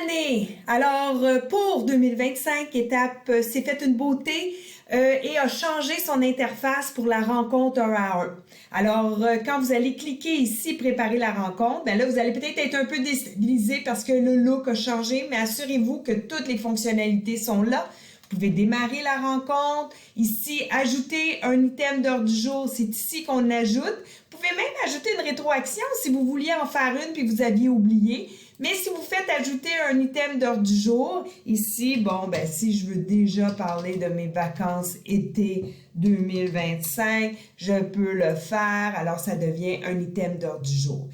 année! Alors, pour 2025, Étape s'est faite une beauté et a changé son interface pour la rencontre 1 à 1. Alors, quand vous allez cliquer ici, préparer la rencontre, ben là, vous allez peut-être être un peu déstabilisé parce que le look a changé, mais assurez-vous que toutes les fonctionnalités sont là. Vous pouvez démarrer la rencontre. Ici, ajouter un item d'ordre du jour, c'est ici qu'on ajoute. Vous pouvez même ajouter une rétroaction si vous vouliez en faire une puis vous aviez oublié. Mais si vous faites ajouter un item d'ordre du jour, ici, bon, ben si je veux déjà parler de mes vacances été 2025, je peux le faire. Alors, ça devient un item d'ordre du jour.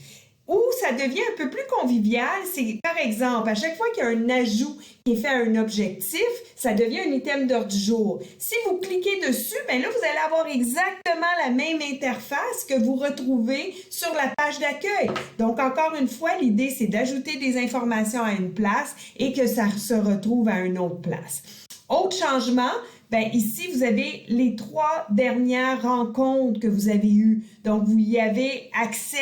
Ou ça devient un peu plus convivial, c'est par exemple, à chaque fois qu'il y a un ajout qui est fait à un objectif, ça devient un item d'ordre du jour. Si vous cliquez dessus, bien là, vous allez avoir exactement la même interface que vous retrouvez sur la page d'accueil. Donc, encore une fois, l'idée, c'est d'ajouter des informations à une place et que ça se retrouve à une autre place. Autre changement, ben ici, vous avez les 3 dernières rencontres que vous avez eues. Donc, vous y avez accès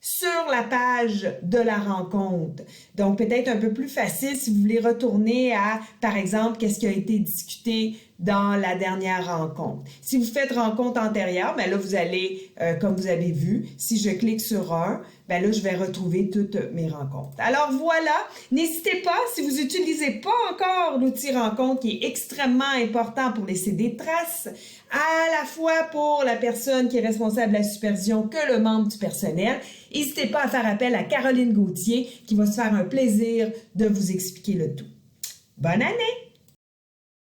sur la page de la rencontre. Donc, peut-être un peu plus facile si vous voulez retourner à, par exemple, qu'est-ce qui a été discuté dans la dernière rencontre. Si vous faites rencontre antérieure, bien là, vous allez, comme vous avez vu, si je clique sur un, bien là, je vais retrouver toutes mes rencontres. Alors voilà, n'hésitez pas, si vous n'utilisez pas encore l'outil rencontre qui est extrêmement important pour laisser des traces, à la fois pour la personne qui est responsable de la supervision que le membre du personnel, n'hésitez pas à faire appel à Caroline Gauthier qui va se faire un plaisir de vous expliquer le tout. Bonne année!